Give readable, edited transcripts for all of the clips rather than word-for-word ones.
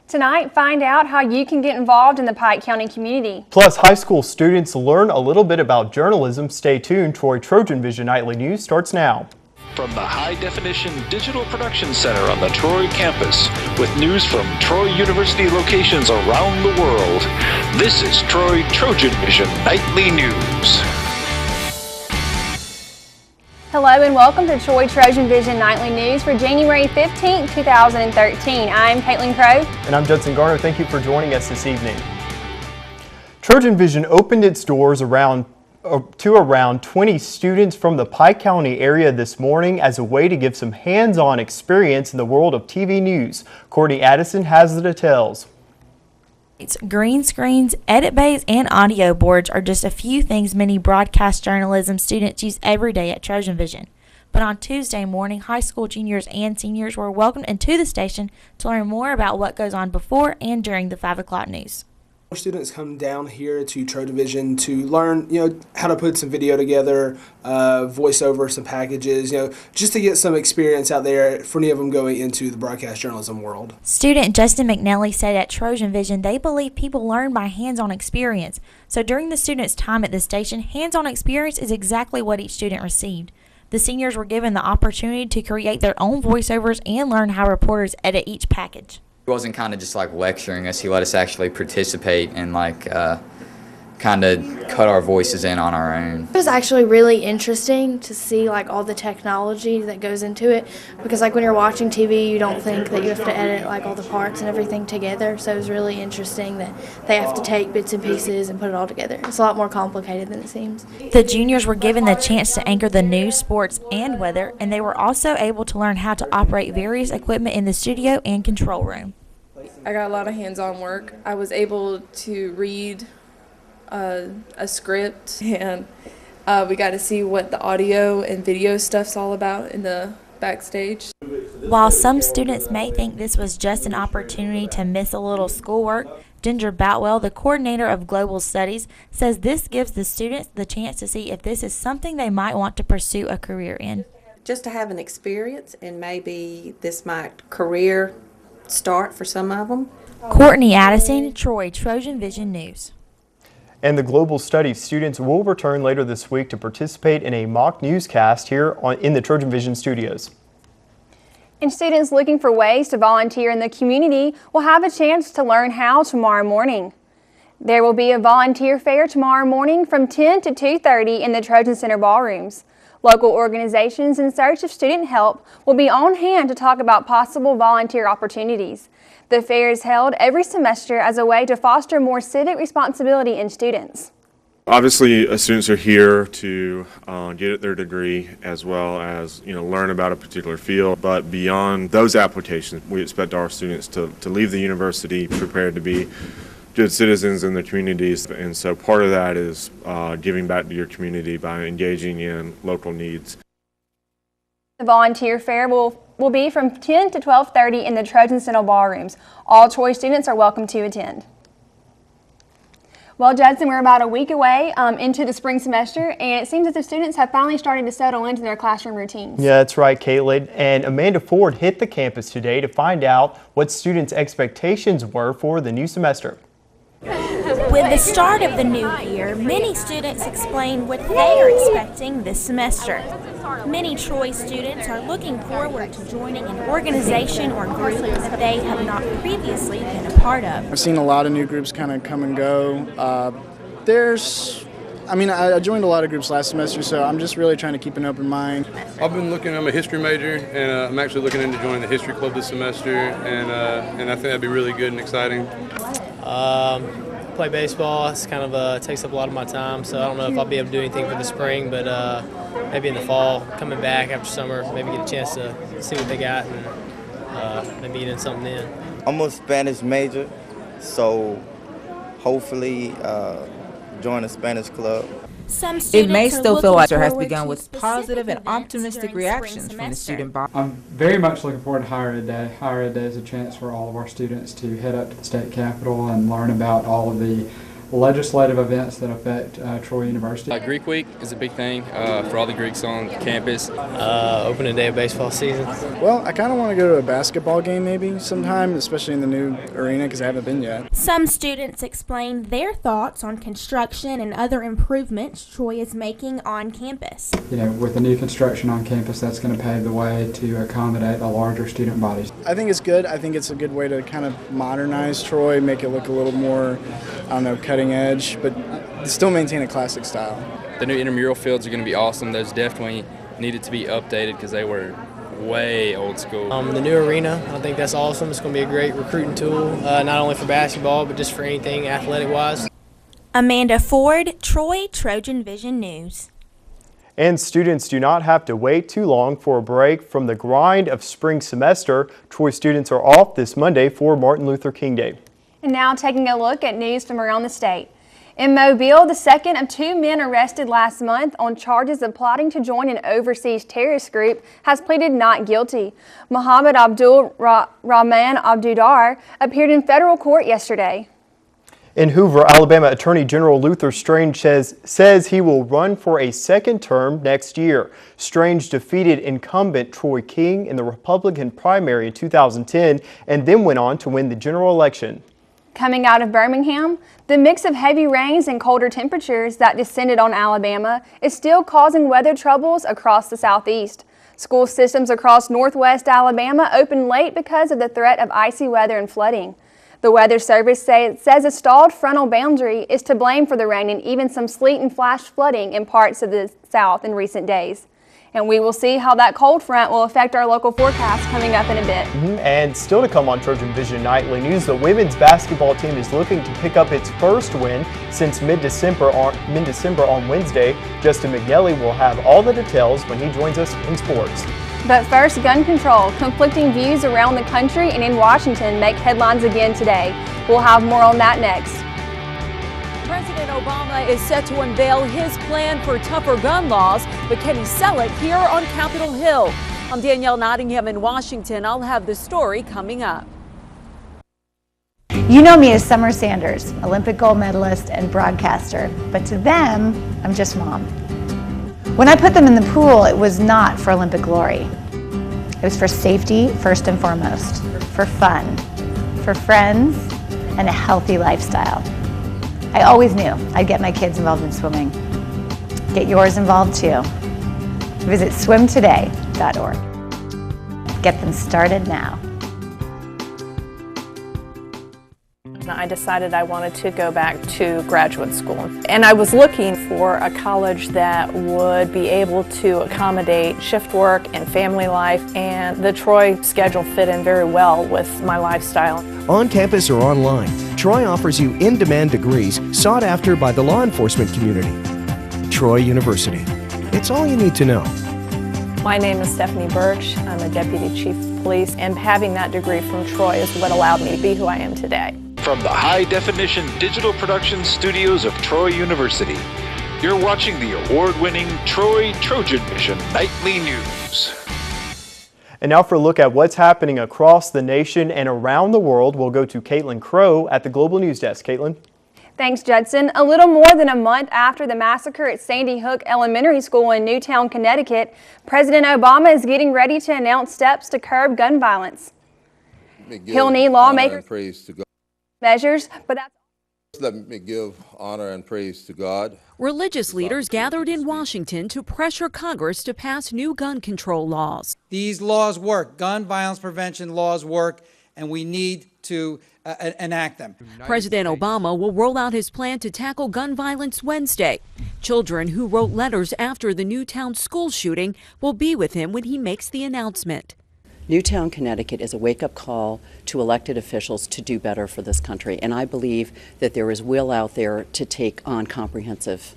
Tonight, find out how you can get involved in the Pike County community. Plus, high school students learn a little bit about journalism. Stay tuned. TrojanVision Nightly News starts now. From the High Definition Digital Production Center on the Troy campus, with news from Troy University locations around the world, this is TrojanVision Nightly News. Hello and welcome to TrojanVision Nightly News for January 15, 2013. I'm Caitlin Crow. And I'm Judson Garner. Thank you for joining us this evening. TrojanVision opened its doors to around 20 students from the Pike County area this morning as a way to give some hands-on experience in the world of TV news. Courtney Addison has the details. Green screens, edit bays, and audio boards are just a few things many broadcast journalism students use every day at TrojanVision. But on Tuesday morning, high school juniors and seniors were welcomed into the station to learn more about what goes on before and during the 5 o'clock news. Students come down here to TrojanVision to learn, how to put some video together, voice over some packages, just to get some experience out there for any of them going into the broadcast journalism world. Student Justin McNally said at TrojanVision they believe people learn by hands-on experience. So during the students' time at the station, hands-on experience is exactly what each student received. The seniors were given the opportunity to create their own voiceovers and learn how reporters edit each package. He wasn't kind of just like lecturing us, he let us actually participate and kind of cut our voices in on our own. It was actually really interesting to see all the technology that goes into it, because when you're watching TV you don't think that you have to edit all the parts and everything together, so it was really interesting that they have to take bits and pieces and put it all together. It's a lot more complicated than it seems. The juniors were given the chance to anchor the news, sports, and weather, and they were also able to learn how to operate various equipment in the studio and control room. I got a lot of hands-on work. I was able to read a script, and we got to see what the audio and video stuff's all about in the backstage. While some students may think this was just an opportunity to miss a little schoolwork, Ginger Boutwell, the coordinator of Global Studies, says this gives the students the chance to see if this is something they might want to pursue a career in. Just to have an experience, and maybe this might career start for some of them. Courtney Addison, Troy, TrojanVision News. And the Global Studies students will return later this week to participate in a mock newscast here in the TrojanVision studios. And students looking for ways to volunteer in the community will have a chance to learn how tomorrow morning. There will be a volunteer fair tomorrow morning from 10 to 2:30 in the Trojan Center ballrooms. Local organizations in search of student help will be on hand to talk about possible volunteer opportunities. The fair is held every semester as a way to foster more civic responsibility in students. Obviously, students are here to get their degree as well as learn about a particular field. But beyond those applications, we expect our students to leave the university prepared to be good citizens in their communities, and so part of that is giving back to your community by engaging in local needs. The volunteer fair will be from 10 to 12:30 in the Trojan Center ballrooms. All Troy students are welcome to attend. Well, Judson, we're about a week away into the spring semester, and it seems that the students have finally started to settle into their classroom routines. Yeah, that's right, Caitlin. And Amanda Ford hit the campus today to find out what students' expectations were for the new semester. With the start of the new year, many students explain what they are expecting this semester. Many Troy students are looking forward to joining an organization or group that they have not previously been a part of. I've seen a lot of new groups kind of come and go. I joined a lot of groups last semester, so I'm just really trying to keep an open mind. I'm a history major, and I'm actually looking into joining the history club this semester, and I think that'd be really good and exciting. Play baseball. It's kind of takes up a lot of my time, so I don't know if I'll be able to do anything for the spring, but maybe in the fall, coming back after summer, maybe get a chance to see what they got and maybe get in something then. I'm a Spanish major, so hopefully join a Spanish club. It may still feel like there has begun with positive and optimistic reactions from the student body. I'm very much looking forward to Higher Ed Day. Higher Ed Day is a chance for all of our students to head up to the state capitol and learn about all of the legislative events that affect Troy University. Greek Week is a big thing for all the Greeks on campus. Opening day of baseball season. Well, I kind of want to go to a basketball game maybe sometime, especially in the new arena because I haven't been yet. Some students explained their thoughts on construction and other improvements Troy is making on campus. You know, with the new construction on campus, that's going to pave the way to accommodate a larger student body. I think it's good. I think it's a good way to kind of modernize Troy, make it look a little more, I don't know, cutting edge, but still maintain a classic style. The new intramural fields are going to be awesome. Those definitely needed to be updated because they were way old school. The new arena, I think that's awesome. It's going to be a great recruiting tool, not only for basketball, but just for anything athletic-wise. Amanda Ford, Troy Trojan Vision News. And students do not have to wait too long for a break from the grind of spring semester. Troy students are off this Monday for Martin Luther King Day. And now taking a look at news from around the state. In Mobile, the second of 2 men arrested last month on charges of plotting to join an overseas terrorist group has pleaded not guilty. Mohammed Abdul Rahman Abdudar appeared in federal court yesterday. In Hoover, Alabama Attorney General Luther Strange says he will run for a second term next year. Strange defeated incumbent Troy King in the Republican primary in 2010 and then went on to win the general election. Coming out of Birmingham, the mix of heavy rains and colder temperatures that descended on Alabama is still causing weather troubles across the southeast. School systems across northwest Alabama opened late because of the threat of icy weather and flooding. The Weather Service says a stalled frontal boundary is to blame for the rain and even some sleet and flash flooding in parts of the south in recent days. And we will see how that cold front will affect our local forecast coming up in a bit. And still to come on TrojanVision Nightly News, the women's basketball team is looking to pick up its first win since mid-December on Wednesday. Justin McNelly will have all the details when he joins us in sports. But first, gun control. Conflicting views around the country and in Washington make headlines again today. We'll have more on that next. President Obama is set to unveil his plan for tougher gun laws, but can he sell it here on Capitol Hill? I'm Danielle Nottingham in Washington. I'll have the story coming up. You know me as Summer Sanders, Olympic gold medalist and broadcaster, but to them, I'm just mom. When I put them in the pool, it was not for Olympic glory. It was for safety, first and foremost, for fun, for friends, and a healthy lifestyle. I always knew I'd get my kids involved in swimming. Get yours involved too. Visit swimtoday.org. Get them started now. I decided I wanted to go back to graduate school. And I was looking for a college that would be able to accommodate shift work and family life, and the Troy schedule fit in very well with my lifestyle. On campus or online, Troy offers you in-demand degrees sought after by the law enforcement community. Troy University. It's all you need to know. My name is Stephanie Birch. I'm a Deputy Chief of Police, and having that degree from Troy is what allowed me to be who I am today. From the high-definition digital production studios of Troy University, you're watching the award-winning Troy TrojanVision Nightly News. And now for a look at what's happening across the nation and around the world, we'll go to Caitlin Crow at the Global News Desk. Caitlin. Thanks, Judson. A little more than a month after the massacre at Sandy Hook Elementary School in Newtown, Connecticut, President Obama is getting ready to announce steps to curb gun violence. He'll need lawmakers measures, but that's... Let me give honor and praise to God. Religious leaders gathered in Washington to pressure Congress to pass new gun control laws. These laws work. Gun violence prevention laws work, and we need to enact them. President Obama will roll out his plan to tackle gun violence Wednesday. Children who wrote letters after the Newtown school shooting will be with him when he makes the announcement. Newtown, Connecticut is a wake-up call to elected officials to do better for this country, and I believe that there is will out there to take on comprehensive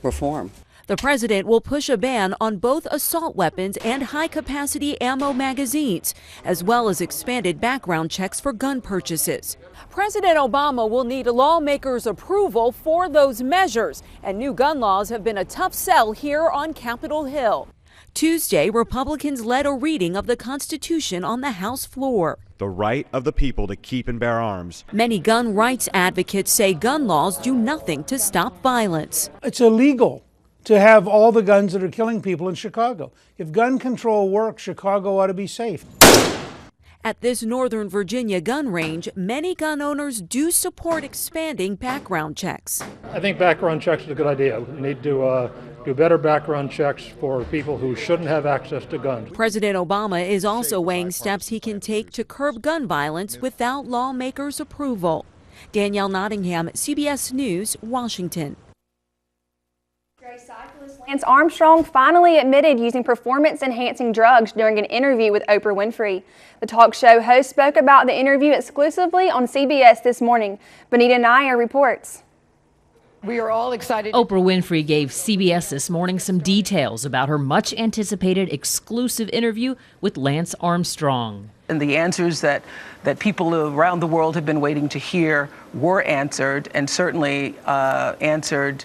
reform. The president will push a ban on both assault weapons and high-capacity ammo magazines, as well as expanded background checks for gun purchases. President Obama will need lawmakers' approval for those measures, and new gun laws have been a tough sell here on Capitol Hill. Tuesday, Republicans led a reading of the Constitution on the House floor. the right of the people to keep and bear arms. Many gun rights advocates say gun laws do nothing to stop violence. It's illegal to have all the guns that are killing people in Chicago. If gun control works, Chicago ought to be safe. At this Northern Virginia gun range, many gun owners do support expanding background checks. I think background checks is a good idea. We need to do better background checks for people who shouldn't have access to guns. President Obama is also weighing steps he can take to curb gun violence without lawmakers' approval. Danielle Nottingham, CBS News, Washington. Lance Armstrong finally admitted using performance-enhancing drugs during an interview with Oprah Winfrey. The talk show host spoke about the interview exclusively on CBS this morning. Benita Nair reports. We are all excited. Oprah Winfrey gave CBS this morning some details about her much-anticipated exclusive interview with Lance Armstrong. And the answers that people around the world have been waiting to hear were answered, and certainly answered.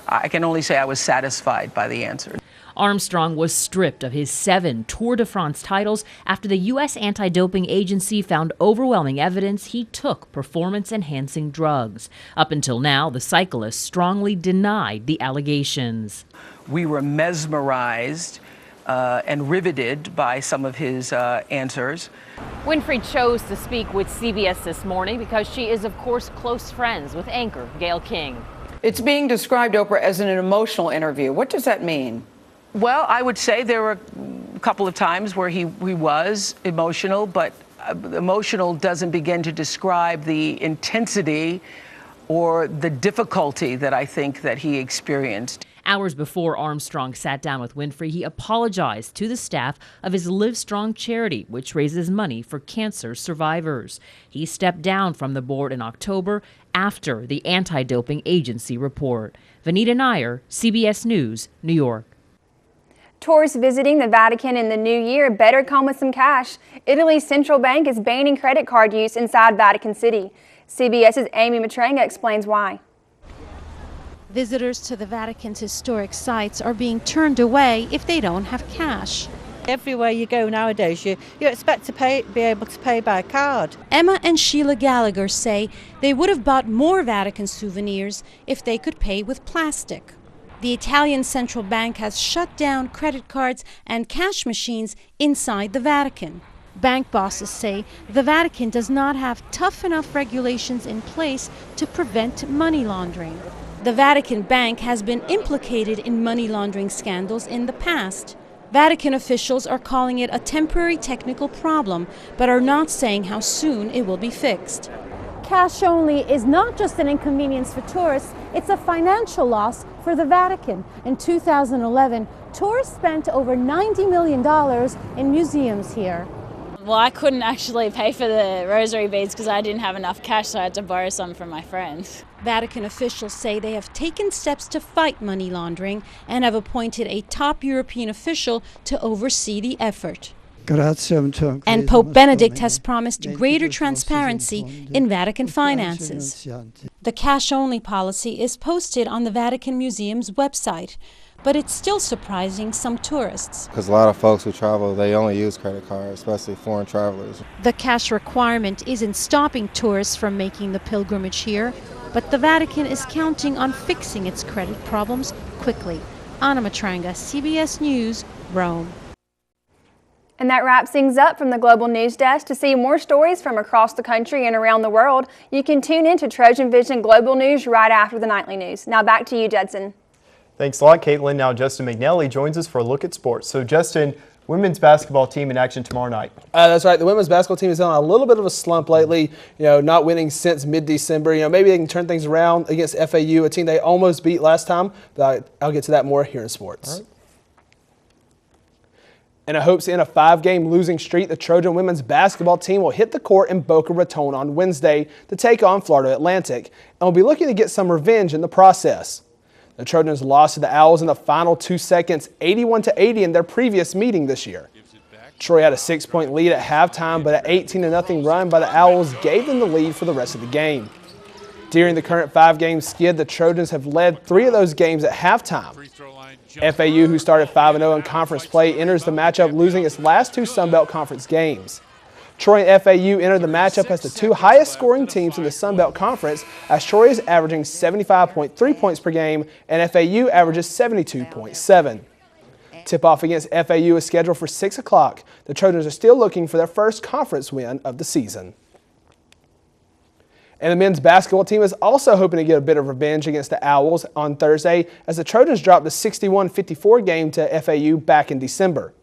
I can only say I was satisfied by the answer. Armstrong was stripped of his 7 Tour de France titles after the U.S. anti-doping agency found overwhelming evidence he took performance-enhancing drugs. Up until now, the cyclist strongly denied the allegations. We were mesmerized and riveted by some of his answers. Winfrey chose to speak with CBS this morning because she is, of course, close friends with anchor Gayle King. It's being described, Oprah, as an emotional interview. What does that mean? Well, I would say there were a couple of times where he was emotional, but emotional doesn't begin to describe the intensity or the difficulty that I think that he experienced. Hours before Armstrong sat down with Winfrey, he apologized to the staff of his Live Strong charity, which raises money for cancer survivors. He stepped down from the board in October after the anti-doping agency report. Vanita Nair, CBS News, New York. Tourists visiting the Vatican in the new year better come with some cash. Italy's central bank is banning credit card use inside Vatican City. CBS's Amy Matranga explains why. Visitors to the Vatican's historic sites are being turned away if they don't have cash. Everywhere you go nowadays, you expect to be able to pay by card. Emma and Sheila Gallagher say they would have bought more Vatican souvenirs if they could pay with plastic. The Italian central bank has shut down credit cards and cash machines inside the Vatican. Bank bosses say the Vatican does not have tough enough regulations in place to prevent money laundering. The Vatican Bank has been implicated in money laundering scandals in the past. Vatican officials are calling it a temporary technical problem, but are not saying how soon it will be fixed. Cash only is not just an inconvenience for tourists, it's a financial loss for the Vatican. In 2011, tourists spent over $90 million in museums here. Well, I couldn't actually pay for the rosary beads because I didn't have enough cash, so I had to borrow some from my friends. Vatican officials say they have taken steps to fight money laundering and have appointed a top European official to oversee the effort. And Pope Benedict has promised greater transparency in Vatican finances. The cash-only policy is posted on the Vatican Museum's website, but it's still surprising some tourists. Because a lot of folks who travel, they only use credit cards, especially foreign travelers. The cash requirement isn't stopping tourists from making the pilgrimage here, but the Vatican is counting on fixing its credit problems quickly. Anna Matranga, CBS News, Rome. And that wraps things up from the Global News Desk. To see more stories from across the country and around the world, you can tune in to Trojan Vision Global News right after the nightly news. Now back to you, Judson. Thanks a lot, Caitlin. Now Justin McNally joins us for a look at sports. So Justin, women's basketball team in action tomorrow night. That's right. The women's basketball team is on a little bit of a slump lately, not winning since mid-December. Maybe they can turn things around against FAU, a team they almost beat last time, but I'll get to that more here in sports. All right. In hopes to end a 5-game losing streak, the Trojan women's basketball team will hit the court in Boca Raton on Wednesday to take on Florida Atlantic, and will be looking to get some revenge in the process. The Trojans lost to the Owls in the final 2 seconds, 81-80 in their previous meeting this year. Troy had a 6-point lead at halftime, but an 18-0 run by the Owls gave them the lead for the rest of the game. During the current 5-game skid, the Trojans have led 3 of those games at halftime. FAU, who started 5-0 in conference play, enters the matchup losing its last 2 Sun Belt Conference games. Troy and FAU entered the matchup as the two highest scoring teams in the Sun Belt Conference, as Troy is averaging 75.3 points per game and FAU averages 72.7. Tip-off against FAU is scheduled for 6 o'clock. The Trojans are still looking for their first conference win of the season. And the men's basketball team is also hoping to get a bit of revenge against the Owls on Thursday, as the Trojans dropped the 61-54 game to FAU back in December.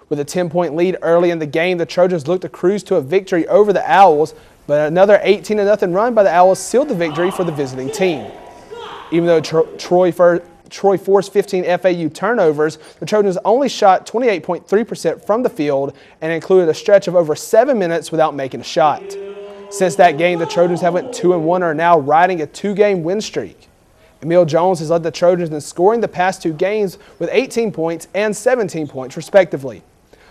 With a 10-point lead early in the game, the Trojans looked to cruise to a victory over the Owls, but another 18-0 run by the Owls sealed the victory for the visiting team. Even though Troy forced 15 FAU turnovers, the Trojans only shot 28.3% from the field and included a stretch of over 7 minutes without making a shot. Since that game, the Trojans have went 2-1 and are now riding a 2-game win streak. Emil Jones has led the Trojans in scoring the past 2 games with 18 points and 17 points respectively.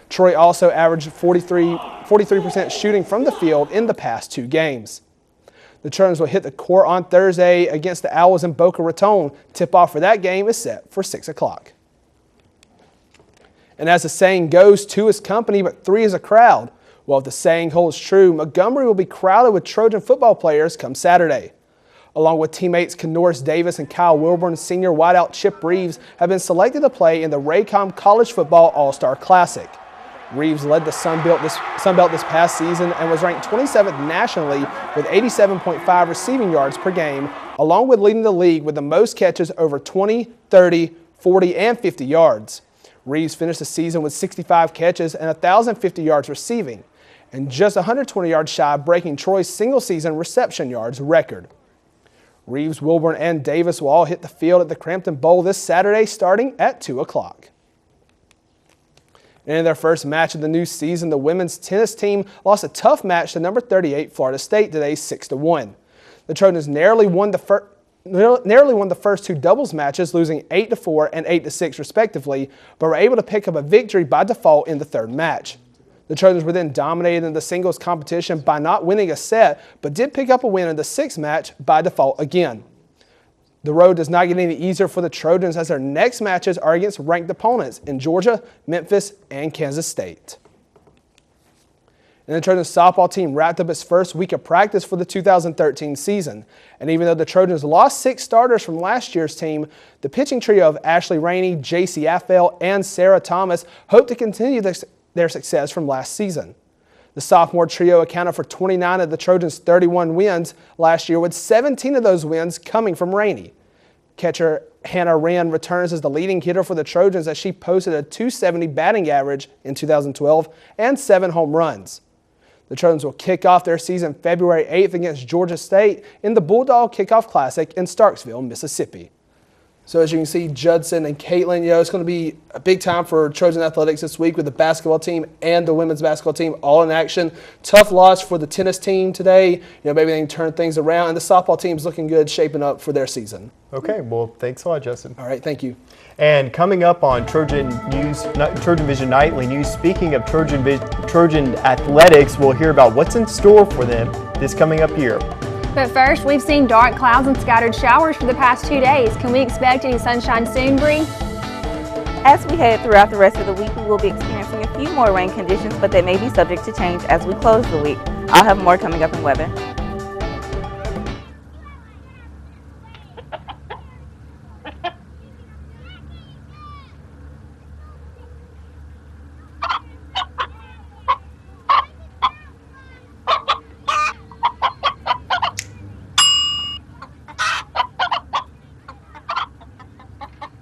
Troy also averaged 43% shooting from the field in the past 2 games. The Trojans will hit the court on Thursday against the Owls in Boca Raton. Tip-off for that game is set for 6 o'clock. And as the saying goes, 2 is company, but 3 is a crowd. Well, if the saying holds true, Montgomery will be crowded with Trojan football players come Saturday. Along with teammates Kenoris Davis and Kyle Wilburn, senior wideout Chip Reeves have been selected to play in the Raycom College Football All-Star Classic. Reeves led the Sun Belt this past season and was ranked 27th nationally with 87.5 receiving yards per game, along with leading the league with the most catches over 20, 30, 40, and 50 yards. Reeves finished the season with 65 catches and 1,050 yards receiving, and just 120 yards shy of breaking Troy's single-season reception yards record. Reeves, Wilburn, and Davis will all hit the field at the Crampton Bowl this Saturday starting at 2 o'clock. And in their first match of the new season, the women's tennis team lost a tough match to number 38 Florida State today 6-1. The Trojans narrowly won the first 2 doubles matches, losing 8-4 and 8-6 respectively, but were able to pick up a victory by default in the 3rd match. The Trojans were then dominated in the singles competition by not winning a set, but did pick up a win in the 6th match by default again. The road does not get any easier for the Trojans, as their next matches are against ranked opponents in Georgia, Memphis, and Kansas State. And the Trojans softball team wrapped up its first week of practice for the 2013 season. And even though the Trojans lost 6 starters from last year's team, the pitching trio of Ashley Rainey, J.C. Affel, and Sarah Thomas hope to continue their success from last season. The sophomore trio accounted for 29 of the Trojans' 31 wins last year, with 17 of those wins coming from Rainey. Catcher Hannah Wren returns as the leading hitter for the Trojans, as she posted a .270 batting average in 2012 and 7 home runs. The Trojans will kick off their season February 8th against Georgia State in the Bulldog Kickoff Classic in Starksville, Mississippi. So as you can see, Judson and Caitlin, it's going to be a big time for Trojan Athletics this week with the basketball team and the women's basketball team all in action. Tough loss for the tennis team today. Maybe they can turn things around. And the softball team's looking good, shaping up for their season. Okay, well, thanks a lot, Justin. All right, thank you. And coming up on TrojanVision Nightly News, speaking of Trojan Athletics, we'll hear about what's in store for them this coming up year. But first, we've seen dark clouds and scattered showers for the past 2 days. Can we expect any sunshine soon, Bree? As we head throughout the rest of the week, we will be experiencing a few more rain conditions, but they may be subject to change as we close the week. I'll have more coming up in weather.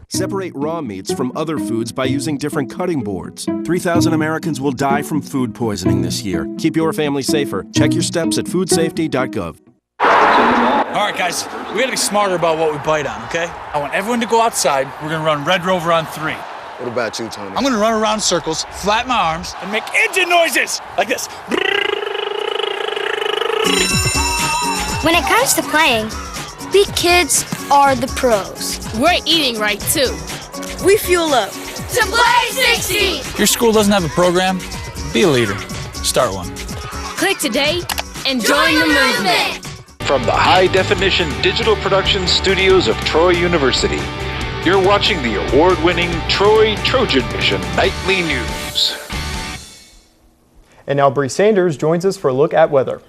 Separate raw meats from other foods by using different cutting boards. 3,000 Americans will die from food poisoning this year. Keep your family safer. Check your steps at foodsafety.gov. All right, guys, we gotta be smarter about what we bite on, okay? I want everyone to go outside. We're gonna run Red Rover on 3. What about you, Tony? I'm gonna run around in circles, flatten my arms, and make engine noises like this. When it comes to playing, we kids are the pros. We're eating right, too. We fuel up to play 60! Your school doesn't have a program? Be a leader. Start one. Click today and join the movement. From the high-definition digital production studios of Troy University, you're watching the award-winning TrojanVision Nightly News. And now Bree Sanders joins us for a look at weather.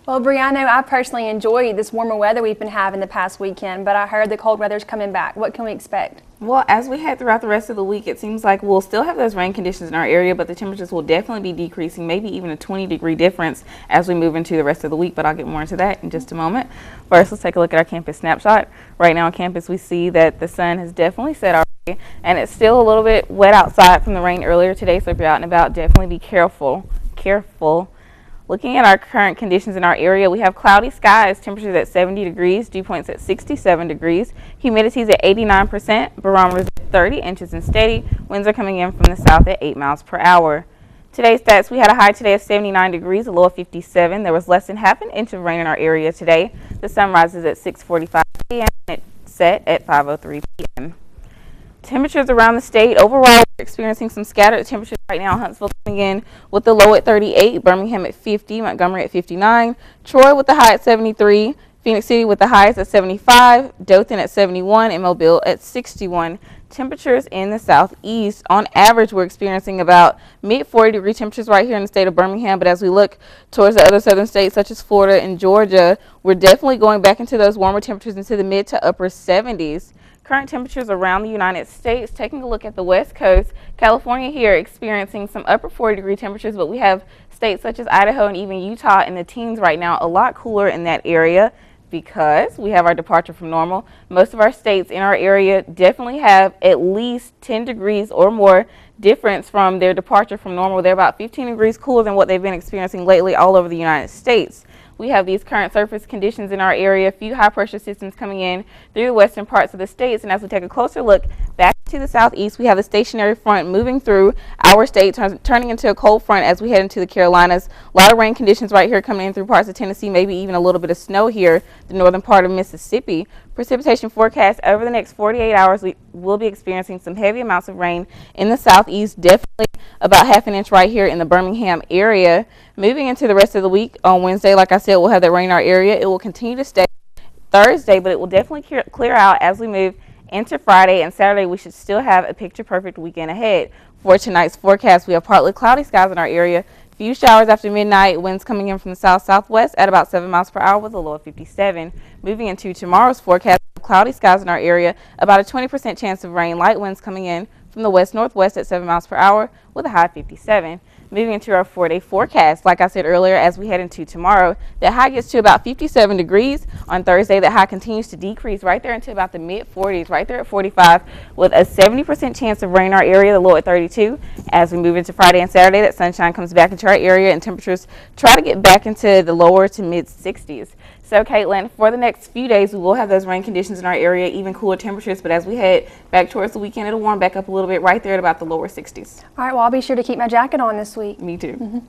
Well, Bree, I know I personally enjoyed this warmer weather we've been having the past weekend, but I heard the cold weather's coming back. What can we expect? Well, as we head throughout the rest of the week, it seems like we'll still have those rain conditions in our area, but the temperatures will definitely be decreasing, maybe even a 20-degree difference as we move into the rest of the week, but I'll get more into that in just a moment. First, let's take a look at our campus snapshot. Right now on campus, we see that the sun has definitely set already, and it's still a little bit wet outside from the rain earlier today, so if you're out and about, definitely be careful. Looking at our current conditions in our area, we have cloudy skies, temperatures at 70 degrees, dew points at 67 degrees, humidity is at 89%, barometers at 30 inches and steady, winds are coming in from the south at 8 miles per hour. Today's stats, we had a high today of 79 degrees, a low of 57. There was less than half an inch of rain in our area today. The sun rises at 6:45 a.m. and it set at 5:03 p.m. Temperatures around the state, overall, we're experiencing some scattered temperatures right now. Huntsville coming in with the low at 38, Birmingham at 50, Montgomery at 59, Troy with the high at 73, Phoenix City with the highs at 75, Dothan at 71, and Mobile at 61. Temperatures in the southeast, on average, we're experiencing about mid-40-degree temperatures right here in the state of Birmingham, but as we look towards the other southern states such as Florida and Georgia, we're definitely going back into those warmer temperatures into the mid to upper 70s. Current temperatures around the United States, taking a look at the West Coast, California here experiencing some upper 40-degree temperatures, but we have states such as Idaho and even Utah in the teens right now, a lot cooler in that area because we have our departure from normal. Most of our states in our area definitely have at least 10 degrees or more difference from their departure from normal. They're about 15 degrees cooler than what they've been experiencing lately all over the United States. We have these current surface conditions in our area, a few high pressure systems coming in through the western parts of the states. And as we take a closer look back to the southeast, we have a stationary front moving through our state, turning into a cold front as we head into the Carolinas. A lot of rain conditions right here coming in through parts of Tennessee, maybe even a little bit of snow here, the northern part of Mississippi. Precipitation forecast over the next 48 hours, we will be experiencing some heavy amounts of rain in the southeast, definitely about half an inch right here in the Birmingham area. Moving into the rest of the week, on Wednesday, like I said, we'll have that rain in our area. It will continue to stay Thursday, but it will definitely clear out as we move into Friday, and Saturday we should still have a picture-perfect weekend ahead. For tonight's forecast, we have partly cloudy skies in our area. Few showers after midnight, winds coming in from the south-southwest at about 7 miles per hour with a low of 57. Moving into tomorrow's forecast, cloudy skies in our area, about a 20% chance of rain, light winds coming in from the west-northwest at 7 miles per hour with a high of 57. Moving into our 4-day forecast, like I said earlier, as we head into tomorrow, the high gets to about 57 degrees. On Thursday, the high continues to decrease right there into about the mid-40s, right there at 45, with a 70% chance of rain in our area, the low at 32. As we move into Friday and Saturday, that sunshine comes back into our area and temperatures try to get back into the lower to mid-60s. So, Caitlin, for the next few days, we will have those rain conditions in our area, even cooler temperatures. But as we head back towards the weekend, it'll warm back up a little bit right there at about the lower 60s. All right, well, I'll be sure to keep my jacket on this week. Me too.